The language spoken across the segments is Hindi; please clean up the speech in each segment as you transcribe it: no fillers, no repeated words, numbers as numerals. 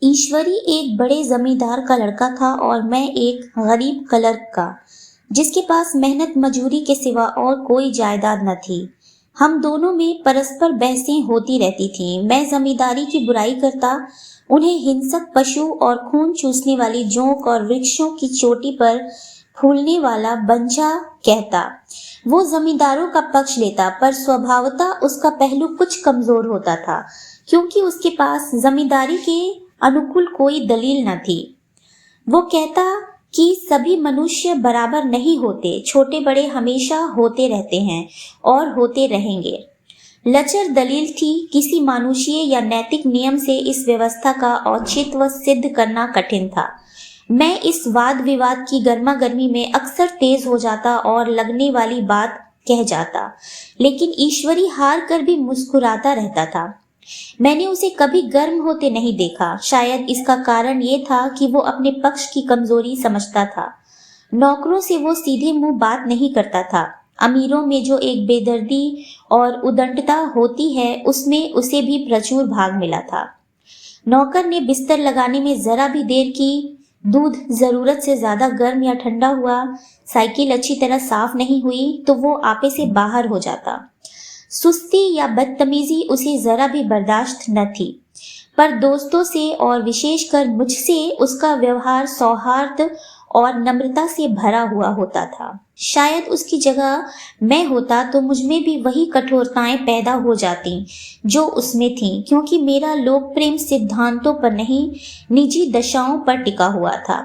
ईश्वरी एक बड़े जमींदार का लड़का था और मैं एक गरीब क्लर्क का, जिसके पास मेहनत मजूरी के सिवा और कोई जायदाद न थी। हम दोनों में परस्पर बहसें होती रहती थीं। मैं जमींदारी की बुराई करता, उन्हें हिंसक पशु और खून चूसने वाली जोंक और वृक्षों की चोटी पर फूलने वाला बंजा कहता। वो जमींदारों का पक्ष लेता, पर स्वभावतः उसका पहलू कुछ कमजोर होता था, क्योंकि उसके पास जमींदारी के अनुकूल कोई दलील न थी। वो कहता कि सभी मनुष्य बराबर नहीं होते, छोटे बड़े हमेशा होते रहते हैं और होते रहेंगे। लचर दलील थी, किसी मानुषीय या नैतिक नियम से इस व्यवस्था का औचित्य सिद्ध करना कठिन था। मैं इस वाद विवाद की गर्मा गर्मी में अक्सर तेज हो जाता और लगने वाली बात कह जाता, लेकिन ईश्वरी हार कर भी मुस्कुराता रहता था। मैंने उसे कभी गर्म होते नहीं देखा। शायद इसका कारण ये था कि वो अपने पक्ष की कमजोरी समझता था। नौकरों से वो सीधे मुंह बात नहीं करता था। अमीरों में जो एक बेदर्दी और उदंडता होती है, उसमें उसे भी प्रचुर भाग मिला था। नौकर ने बिस्तर लगाने में जरा भी देर की, दूध जरूरत से ज्यादा गर्म या ठंडा हुआ, साइकिल अच्छी तरह साफ नहीं हुई तो वो आपे से बाहर हो जाता। सुस्ती या बदतमीजी उसे जरा भी बर्दाश्त न थी, पर दोस्तों से और विशेषकर मुझसे उसका व्यवहार सौहार्द और नम्रता से भरा हुआ होता था। शायद उसकी जगह मैं होता तो मुझमें भी वही कठोरताएं पैदा हो जाती जो उसमें थीं, क्योंकि मेरा लोक प्रेम सिद्धांतों पर नहीं, निजी दशाओं पर टिका हुआ था।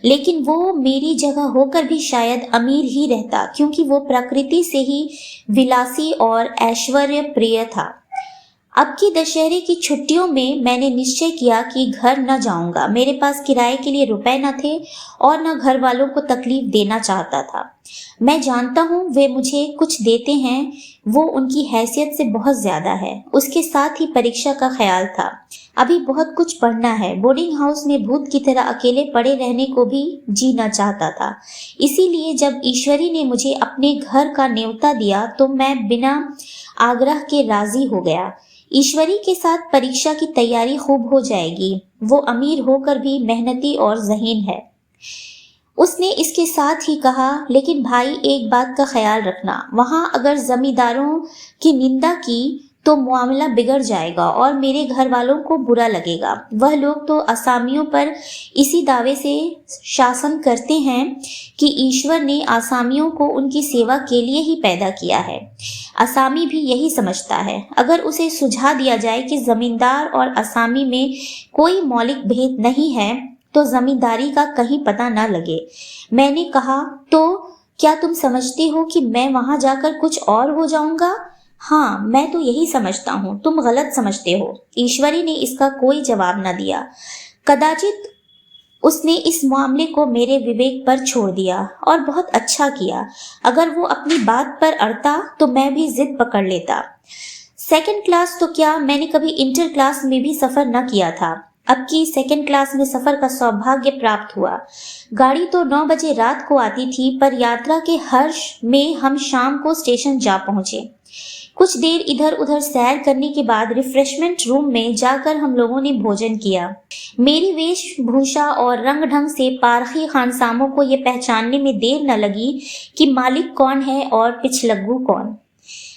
लेकिन वो मेरी जगह होकर भी शायद अमीर ही रहता, क्योंकि वो प्रकृति से ही विलासी और ऐश्वर्य प्रिय था। अब की दशहरे की छुट्टियों में मैंने निश्चय किया कि घर न जाऊंगा। मेरे पास किराए के लिए रुपए न थे और न घर वालों को तकलीफ देना चाहता था। मैं जानता हूँ वे मुझे कुछ देते हैं, वो उनकी हैसियत से बहुत ज्यादा है। उसके साथ ही परीक्षा का ख्याल था। अभी बहुत कुछ पढ़ना है। बोर्डिंग हाउस में भूत की तरह अकेले पड़े रहने को भी जीना चाहता था। इसीलिए जब ईश्वरी ने मुझे अपने घर का न्योता दिया तो मैं बिना आग्रह के राजी हो गया। ईश्वरी के साथ परीक्षा की तैयारी खूब हो जाएगी। वो अमीर होकर भी मेहनती और ज़हीन है। उसने इसके साथ ही कहा, लेकिन भाई एक बात का ख्याल रखना, वहां अगर जमींदारों की निंदा की तो मामला बिगड़ जाएगा और मेरे घर वालों को बुरा लगेगा। वह लोग तो असामियों पर इसी दावे से शासन करते हैं कि ईश्वर ने आसामियों को उनकी सेवा के लिए ही पैदा किया है। असामी भी यही समझता है। अगर उसे सुझा दिया जाए कि जमींदार और असामी में कोई मौलिक भेद नहीं है तो जमींदारी का कहीं पता न लगे। मैंने कहा, तो क्या तुम समझते हो कि मैं वहां जाकर कुछ और हो जाऊंगा? हाँ, मैं तो यही समझता हूँ। तुम गलत समझते हो। ईश्वरी ने इसका कोई जवाब न दिया। कदाचित उसने इस मामले को मेरे विवेक पर छोड़ दिया और बहुत अच्छा किया। अगर वो अपनी बात पर अड़ता तो मैं भी जिद पकड़ लेता। सेकंड क्लास तो क्या, मैंने कभी इंटर क्लास में भी सफर न किया था। अब की सेकंड क्लास में सफर का सौभाग्य प्राप्त हुआ। गाड़ी तो 9 बजे रात को आती थी, पर यात्रा के हर्ष में हम शाम को स्टेशन जा पहुंचे। कुछ देर इधर उधर सैर करने के बाद रिफ्रेशमेंट रूम में जाकर हम लोगों ने भोजन किया। मेरी वेशभूषा और रंग ढंग से पारखी खानसामों को ये पहचानने में देर न लगी कि मालिक कौन है और पिछलग्गू कौन।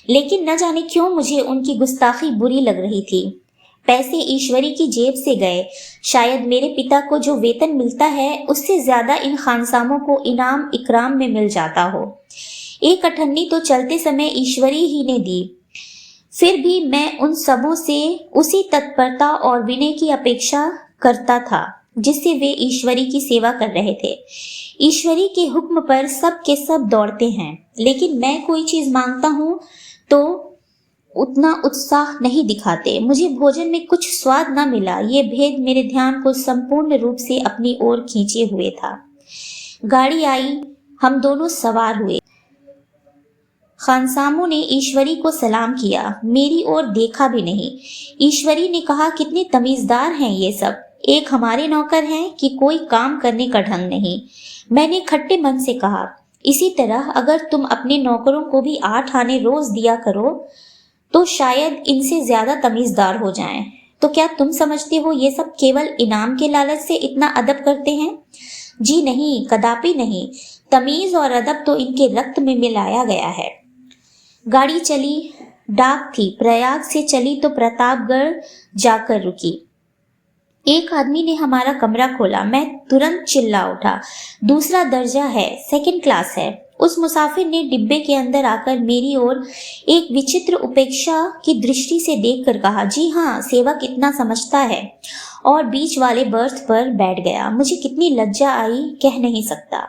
लेकिन न जाने क्यों मुझे उनकी गुस्ताखी बुरी लग रही थी। पैसे ईश्वरी की जेब से गए। शायद मेरे पिता को जो वेतन मिलता है उससे ज्यादा इन खानसामों को इनाम इकराम में मिल जाता हो। एक अठन्नी तो चलते समय ईश्वरी ही ने दी। फिर भी मैं उन सबों से उसी तत्परता और विनय की अपेक्षा करता था जिससे वे ईश्वरी की सेवा कर रहे थे। ईश्वरी के हुक्म पर सब के सब दौड़ते हैं, लेकिन मैं कोई चीज मांगता हूँ तो उतना उत्साह नहीं दिखाते। मुझे भोजन में कुछ स्वाद न मिला। ये भेद मेरे ध्यान को संपूर्ण रूप से अपनी ओर खींचे हुए था। गाड़ी आई, हम दोनों सवार हुए। खानसामों ने ईश्वरी को सलाम किया, मेरी ओर देखा भी नहीं। ईश्वरी ने कहा, कितने तमीजदार हैं ये सब। एक हमारे नौकर हैं कि कोई काम करने का ढंग नहीं। मैंने खट्टे मन से कहा, इसी तरह अगर तुम अपने नौकरों को भी 8 आने रोज दिया करो तो शायद इनसे ज्यादा तमीजदार हो जाएं। तो क्या तुम समझते हो ये सब केवल इनाम के लालच से इतना अदब करते हैं? जी नहीं, कदापि नहीं। तमीज और अदब तो इनके रक्त में मिलाया गया है। गाड़ी चली। डाक थी, प्रयाग से चली तो प्रतापगढ़ जाकर रुकी। एक आदमी ने हमारा कमरा खोला। मैं तुरंत चिल्ला उठा, दूसरा दर्जा है, सेकंड क्लास है। उस मुसाफिर ने डिब्बे के अंदर आकर मेरी ओर एक विचित्र उपेक्षा की दृष्टि से देखकर कहा, जी हाँ, सेवक इतना समझता है, और बीच वाले बर्थ पर बैठ गया। मुझे कितनी लज्जा आई, कह नहीं सकता।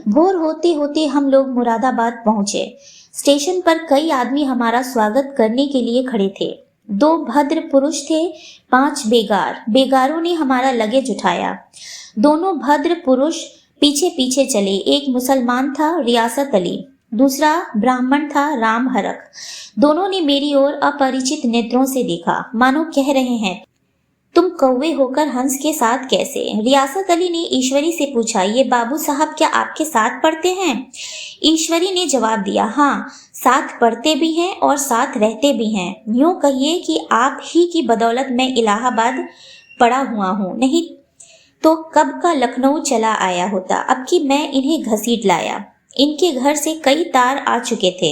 भोर होते होते हम लोग मुरादाबाद पहुंचे। स्टेशन पर कई आदमी हमारा स्वागत करने के लिए खड़े थे। 2 भद्र पुरुष थे, 5 बेगार। बेगारों ने हमारा लगेज उठाया। दोनों भद्र पुरुष पीछे पीछे चले। एक मुसलमान था, रियासत अली, दूसरा ब्राह्मण था, राम हरक। दोनों ने मेरी ओर अपरिचित नेत्रों से देखा, मानो कह रहे हैं, तुम कौवे होकर हंस के साथ कैसे? रियासत अली ने ईश्वरी से पूछा, ये बाबू साहब क्या आपके साथ पढ़ते हैं? ईश्वरी ने जवाब दिया, हाँ, साथ पढ़ते भी हैं और साथ रहते भी हैं। यूं कहिए कि आप ही की बदौलत मैं इलाहाबाद पड़ा हुआ हूँ, नहीं तो कब का लखनऊ चला आया होता। अब कि मैं इन्हें घसीट लाया। इनके घर से कई तार आ चुके थे,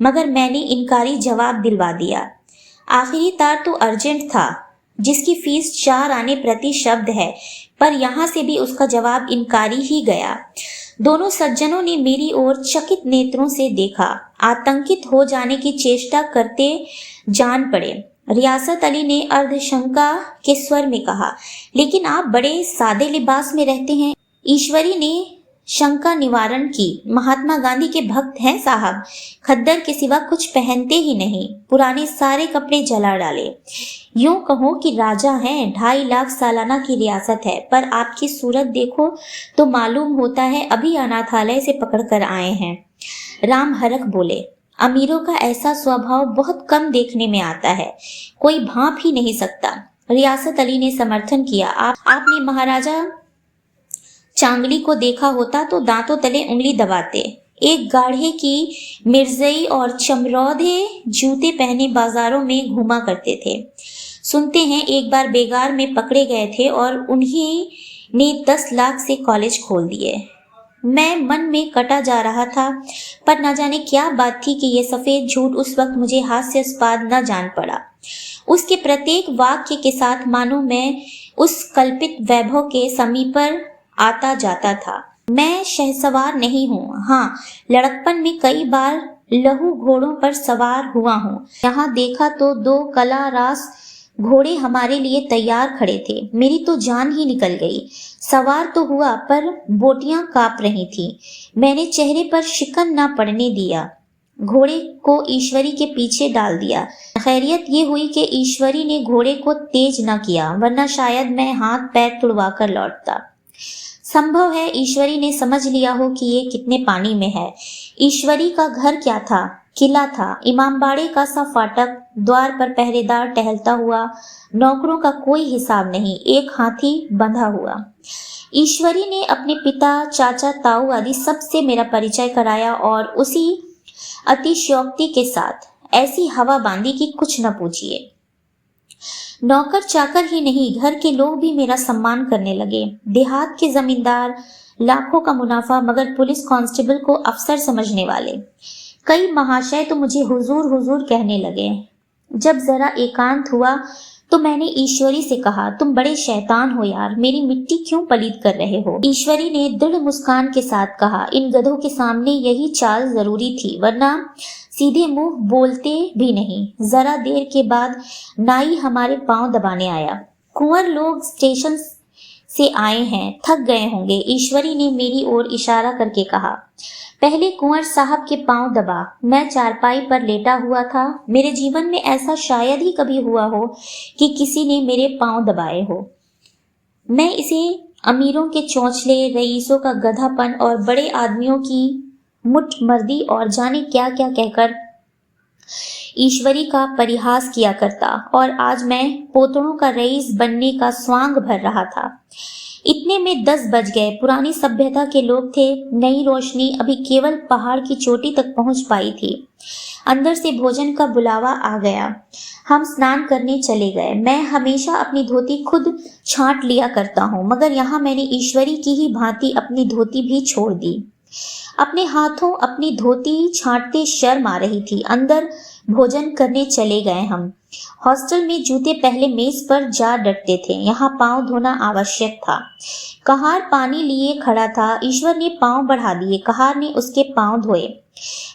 मगर मैंने इनकारी जवाब दिलवा दिया। आखिरी तार तो अर्जेंट था, जिसकी फीस 4 आने प्रति शब्द है, पर यहाँ से भी उसका जवाब इनकारी ही गया। दोनों सज्जनों ने मेरी ओर चकित नेत्रों से देखा, आतंकित हो जाने की चेष्टा करते जान पड़े। रियासत अली ने अर्धशंका के स्वर में कहा, लेकिन आप बड़े सादे लिबास में रहते हैं। ईश्वरी ने शंका निवारण की, महात्मा गांधी के भक्त हैं साहब, खद्दर के सिवा कुछ पहनते ही नहीं, पुराने सारे कपड़े जला डाले। यूं कहो कि राजा हैं, 2.5 लाख सालाना की रियासत है, पर आपकी सूरत देखो तो मालूम होता है अभी अनाथालय से पकड़ कर आए हैं। राम हरक बोले, अमीरों का ऐसा स्वभाव बहुत कम देखने में आता है, कोई भांप ही नहीं सकता। रियासत अली ने समर्थन किया, आपने महाराजा चांगली को देखा होता तो दांतों तले उंगली दबाते। एक गाढ़े की मिर्जई और चमरौधे जूते पहने बाजारों में घूमा करते थे। सुनते हैं एक बार बेगार में पकड़े गए थे और उन्हीं ने 10 लाख से कॉलेज खोल दिए। मैं मन में कटा जा रहा था, पर न जाने क्या बात थी कि ये सफेद झूठ उस वक्त मुझे हास्यास्पद न जान पड़ा। उसके प्रत्येक वाक्य के साथ मानो मैं उस कल्पित वैभव के समीप पर आता जाता था। मैं शहसवार नहीं हूँ, हाँ, लड़कपन में कई बार लहू घोड़ों पर सवार हुआ हूँ। यहाँ देखा तो 2 कला रास घोड़े हमारे लिए तैयार खड़े थे। मेरी तो जान ही निकल गई। सवार तो हुआ, पर बोटियां कांप रही थी। मैंने चेहरे पर शिकन न पड़ने दिया, घोड़े को ईश्वरी के पीछे डाल दिया। खैरियत ये हुई कि ईश्वरी ने घोड़े को तेज न किया, वरना शायद मैं हाथ पैर तुड़वा कर लौटता। संभव है ईश्वरी ने समझ लिया हो कि ये कितने पानी में है। ईश्वरी का घर क्या था? किला था, इमामबाड़े का सा फाटक, द्वार पर पहरेदार टहलता हुआ, नौकरों का कोई हिसाब नहीं, एक हाथी बंधा हुआ। ईश्वरी ने अपने पिता, चाचा, ताऊ आदि सबसे मेरा परिचय कराया और उसी अतिशयोक्ति के साथ ऐसी हवा बांधी कि कुछ न पूछिए। नौकर चाकर ही नहीं, घर के लोग भी मेरा सम्मान करने लगे। देहात के जमींदार, लाखों का मुनाफा, मगर पुलिस कांस्टेबल को अफसर समझने वाले। कई महाशय तो मुझे हुजूर हुजूर कहने लगे। जब जरा एकांत हुआ तो मैंने ईश्वरी से कहा, तुम बड़े शैतान हो यार, मेरी मिट्टी क्यों पलीत कर रहे हो? ईश्वरी ने दृढ़ मुस्कान के साथ कहा, इन गधों के सामने यही चाल जरूरी थी, वरना सीधे मुंह बोलते भी नहीं। जरा देर के बाद नाई हमारे पांव दबाने आया। कुंवर लोग स्टेशन से आए हैं, थक गए होंगे, ईश्वरी ने मेरी ओर इशारा करके कहा। पहले कुंवर साहब के पांव दबा। मैं चारपाई पर लेटा हुआ था। मेरे जीवन में ऐसा शायद ही कभी हुआ हो कि किसी ने मेरे पांव दबाए हो। मैं इसे अमीरों के चौंचले, रईसों का गधापन और बड़े आदमियों की मुठमर्दी और जाने क्या क्या कहकर ईश्वरी का परिहास किया करता, और आज मैं पोतड़ों का रईस बनने का स्वांग भर रहा था। इतने में 10 बज गए। पुरानी सभ्यता के लोग थे। नई रोशनी अभी केवल पहाड़ की चोटी तक पहुंच पाई थी। अंदर से भोजन का बुलावा आ गया। हम स्नान करने चले गए। मैं हमेशा अपनी धोती खुद छांट लिया करता हूँ, मगर यहाँ मैंने ईश्वरी की ही भांति अपनी धोती भी छोड़ दी। अपने हाथों अपनी धोती छांटते शर्म आ रही थी। अंदर भोजन करने चले गए हम। हॉस्टल में जूते पहले मेज पर जा डटते थे। यहाँ पांव धोना आवश्यक था। कहार पानी लिए खड़ा था। ईश्वर ने पांव बढ़ा दिए। कहार ने उसके पांव धोए।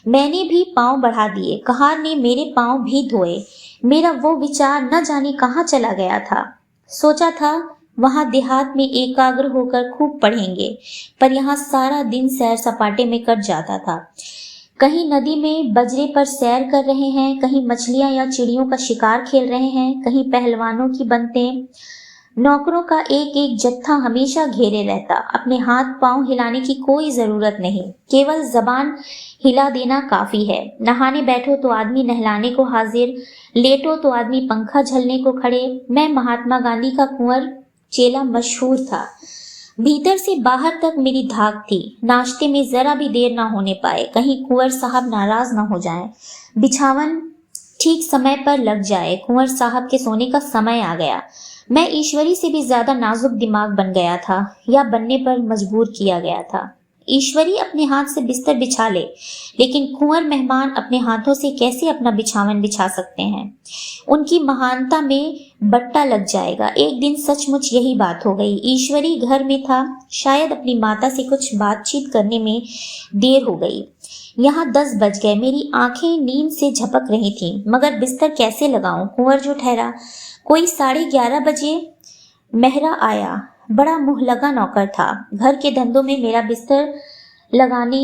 मैंने भी पांव बढ़ा दिए। कहार ने मेरे पांव भी धोए। मेरा वो विचार न जाने कहाँ चला गया था। सोचा था वहां देहात में एकाग्र होकर खूब पढ़ेंगे, पर यहाँ सारा दिन सैर सपाटे में कट जाता था। कहीं नदी में बजरे पर सैर कर रहे हैं, कहीं मछलियां या चिड़ियों का शिकार खेल रहे हैं, कहीं पहलवानों की बनतें। नौकरों का एक एक जत्था हमेशा घेरे रहता। अपने हाथ पांव हिलाने की कोई जरूरत नहीं, केवल जबान हिला देना काफी है। नहाने बैठो तो आदमी नहलाने को हाजिर, लेटो तो आदमी पंखा झलने को खड़े। मैं महात्मा गांधी का कुंवर चेला मशहूर था। भीतर से बाहर तक मेरी धाक थी। नाश्ते में जरा भी देर ना होने पाए, कहीं कुंवर साहब नाराज ना हो जाएं। बिछावन ठीक समय पर लग जाए। कुंवर साहब के सोने का समय आ गया। मैं ईश्वरी से भी ज्यादा नाजुक दिमाग बन गया था, या बनने पर मजबूर किया गया था। ईश्वरी अपने हाथ से बिस्तर बिछा ले, लेकिन कुंवर मेहमान अपने हाथों से कैसे अपना बिछावन बिछा सकते हैं? उनकी महानता में बट्टा लग जाएगा। एक दिन सचमुच यही बात हो गई। ईश्वरी घर में था। शायद अपनी माता से कुछ बातचीत करने में देर हो गई। यहाँ 10 बज गए। मेरी आंखें नींद से झपक रही थीं, मगर बिस्तर कैसे लगाऊं? कुंवर जो ठहरा। कोई 11:30 बजे मेहरा आया। बड़ा मुंह लगा नौकर था। घर के धंधों में मेरा बिस्तर लगाने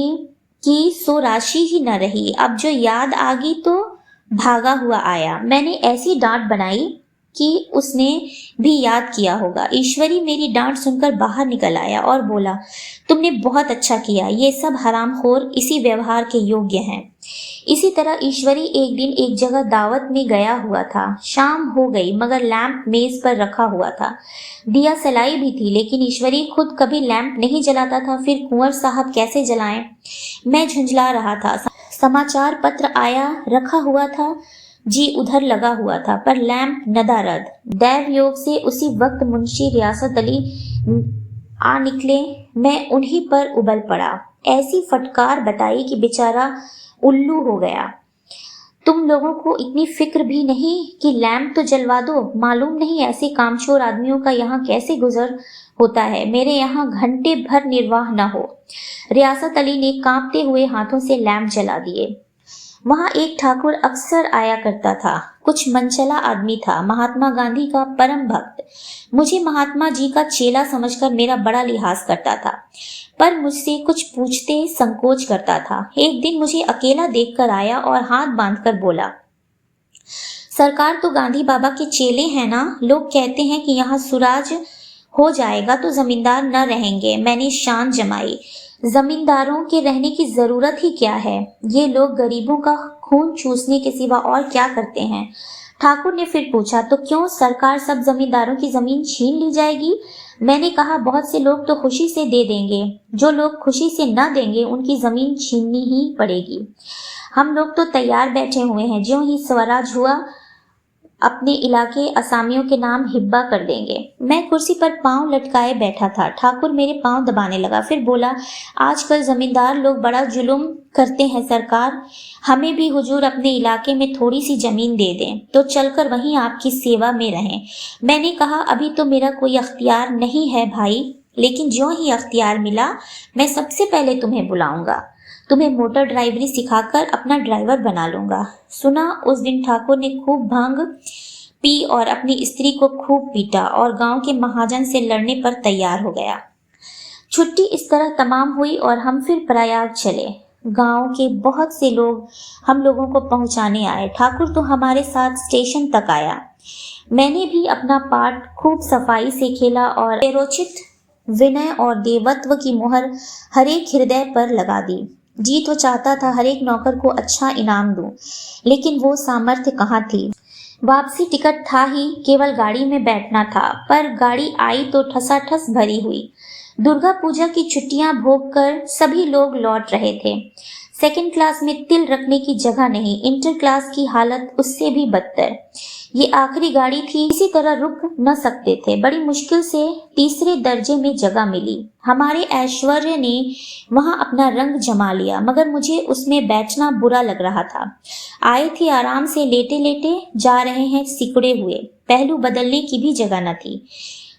की सो राशि ही न रही। अब जो याद आ गई तो भागा हुआ आया। मैंने ऐसी डांट बनाई कि उसने भी याद किया होगा। ईश्वरी मेरी डांट सुनकर बाहर निकल आया और बोला, तुमने बहुत अच्छा किया। ये सब हरामखोर इसी व्यवहार के योग्य हैं। इसी तरह ईश्वरी एक दिन एक जगह दावत में गया हुआ था। शाम हो गई, मगर लैंप मेज पर रखा हुआ था। दिया सलाई भी थी, लेकिन ईश्वरी खुद कभी लैंप नहीं जलाता था। फिर कुंवर साहब कैसे जलाएं? मैं झुंझला रहा था। समाचार पत्र आया रखा हुआ था। जी उधर लगा हुआ था, पर लैंप नदारद। दैव योग से उसी वक्त मुंशी रियासत अली आ निकले। मैं उन्हीं पर उबल पड़ा। ऐसी फटकार बताई कि बेचारा उल्लू हो गया। तुम लोगों को इतनी फिक्र भी नहीं कि लैंप तो जलवा दो? मालूम नहीं ऐसे कामचोर आदमियों का यहाँ कैसे गुजर होता है। मेरे यहाँ घंटे भर निर्वाह न हो। रियासत अली ने कांपते हुए हाथों से लैंप जला दिए। वहां एक ठाकुर अक्सर आया करता था। कुछ मनचला आदमी था, महात्मा गांधी का परम भक्त। मुझे महात्मा जी का चेला समझकर मेरा बड़ा लिहाज करता था, पर मुझसे कुछ पूछते संकोच करता था। एक दिन मुझे अकेला देखकर आया और हाथ बांधकर बोला, सरकार तो गांधी बाबा के चेले हैं ना? लोग कहते हैं कि यहाँ सुराज हो जाएगा तो जमींदार न रहेंगे। मैंने शान जमाई, जमींदारों के रहने की जरूरत ही क्या है? ये लोग गरीबों का खून चूसने के सिवा और क्या करते हैं? ठाकुर ने फिर पूछा, तो क्यों सरकार सब जमींदारों की जमीन छीन ली जाएगी? मैंने कहा, बहुत से लोग तो खुशी से दे देंगे। जो लोग खुशी से न देंगे उनकी जमीन छीननी ही पड़ेगी। हम लोग तो तैयार बैठे हुए हैं। ज्यों ही स्वराज हुआ अपने इलाके असामियों के नाम हिब्बा कर देंगे। मैं कुर्सी पर पांव लटकाए बैठा था। ठाकुर मेरे पांव दबाने लगा, फिर बोला, आजकल जमींदार लोग बड़ा जुल्म करते हैं सरकार। हमें भी हुजूर अपने इलाके में थोड़ी सी जमीन दे दें तो चलकर वहीं आपकी सेवा में रहें। मैंने कहा, अभी तो मेरा कोई अख्तियार नहीं है भाई, लेकिन ज्यों ही अख्तियार मिला मैं सबसे पहले तुम्हें बुलाऊंगा। तुम्हें मोटर ड्राइवरी सिखाकर अपना ड्राइवर बना लूंगा। सुना उस दिन ठाकुर ने खूब भांग पी और अपनी स्त्री को खूब पीटा और गांव के महाजन से लड़ने पर तैयार हो गया। छुट्टी इस तरह तमाम हुई और हम फिर प्रयाग चले। गांव के बहुत से लोग हम लोगों को पहुंचाने आए। ठाकुर तो हमारे साथ स्टेशन तक आया। मैंने भी अपना पार्ट खूब सफाई से खेला और पेरोचित विनय और देवत्व की मोहर हरेक हृदय पर लगा दी। जी तो चाहता था हरेक नौकर को अच्छा इनाम दूं, लेकिन वो सामर्थ्य कहाँ थी। वापसी टिकट था ही, केवल गाड़ी में बैठना था, पर गाड़ी आई तो ठसाठस भरी हुई। दुर्गा पूजा की छुट्टियां भोग कर सभी लोग लौट रहे थे। सेकंड क्लास में तिल रखने की जगह नहीं, इंटर क्लास की हालत उससे भी बदतर। ये आखिरी गाड़ी थी, इसी तरह रुक न सकते थे। बड़ी मुश्किल से तीसरे दर्जे में जगह मिली। हमारे ऐश्वर्य ने वहां अपना रंग जमा लिया, मगर मुझे उसमें बैठना बुरा लग रहा था। आए थे आराम से, लेटे लेटे जा रहे हैं सिकुड़े हुए। पहलू बदलने की भी जगह न थी।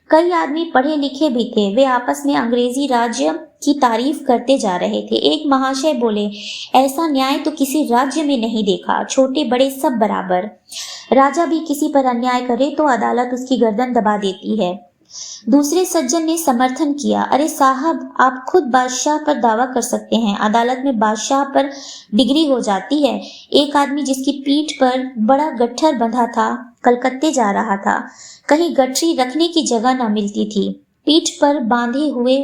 कई आदमी पढ़े लिखे भी थे, वे आपस में अंग्रेजी राज्य की तारीफ करते जा रहे थे। एक महाशय बोले, ऐसा न्याय तो किसी राज्य में नहीं देखा, छोटे बड़े सब बराबर। राजा भी किसी पर अन्याय करे तो अदालत उसकी गर्दन दबा देती है। दूसरे सज्जन ने समर्थन किया, अरे साहब, आप खुद बादशाह पर दावा कर सकते हैं, अदालत में बादशाह पर डिग्री हो जाती है। एक आदमी जिसकी पीठ पर बड़ा गट्ठर बंधा था, कलकत्ते जा रहा था। कहीं गठरी रखने की जगह न मिलती थी, पीठ पर बांधे हुए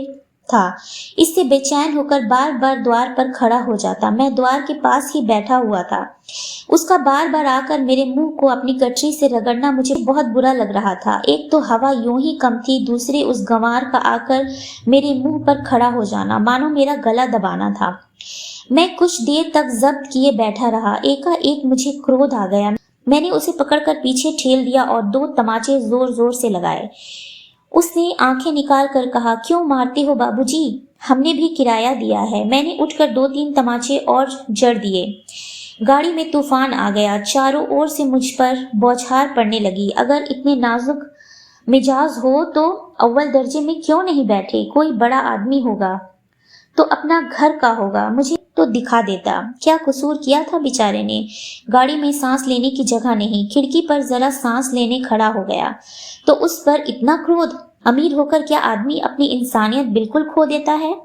था। इससे बेचैन होकर बार बार द्वार पर खड़ा हो जाता। मैं द्वार के पास ही बैठा हुआ था। उसका बार बार आकर मेरे मुंह को अपनी गठरी से रगड़ना मुझे बहुत बुरा लग रहा था। एक तो हवा यूं ही कम थी, दूसरे उस गंवार का आकर मेरे मुंह पर खड़ा हो जाना मानो मेरा गला दबाना था। मैं कुछ देर तक जब्त किए बैठा रहा। एकाएक मुझे क्रोध आ गया। मैंने उसे पकड़कर पीछे ठेल दिया और 2 तमाचे जोर जोर से लगाए। उसने आंखें निकाल कर कहा, क्यों मारते हो बाबूजी? हमने भी किराया दिया है। मैंने उठकर 2-3 तमाचे और जड़ दिए। गाड़ी में तूफान आ गया। चारों ओर से मुझ पर बौछार पड़ने लगी। अगर इतने नाजुक मिजाज हो तो अव्वल दर्जे में क्यों नहीं बैठे? कोई बड़ा आदमी होगा तो अपना घर का होगा, मुझे तो दिखा देता। क्या कसूर किया था बेचारे ने? गाड़ी में सांस लेने की जगह नहीं। खिड़की पर जरा सांस लेने खड़ा हो गया तो उस पर इतना क्रोध? अमीर होकर क्या आदमी अपनी इंसानियत बिल्कुल खो देता है?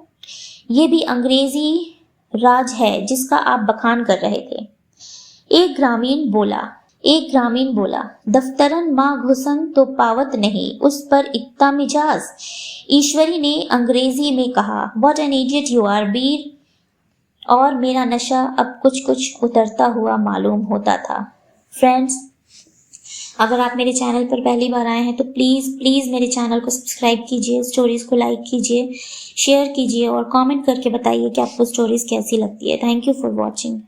ये भी अंग्रेजी राज है जिसका आप बखान कर रहे थे। एक ग्रामीण बोला, दफ्तरन माँ घुसन तो पावत नहीं, उस पर इतना मिजाज। ईश्वरी ने अंग्रेजी में कहा, what an idiot you are बीर। और मेरा नशा अब कुछ कुछ उतरता हुआ मालूम होता था। फ्रेंड्स, अगर आप मेरे चैनल पर पहली बार आए हैं तो प्लीज़ मेरे चैनल को सब्सक्राइब कीजिए, स्टोरीज़ को लाइक कीजिए, शेयर कीजिए और कमेंट करके बताइए कि आपको स्टोरीज़ कैसी लगती है। Thank you for watching.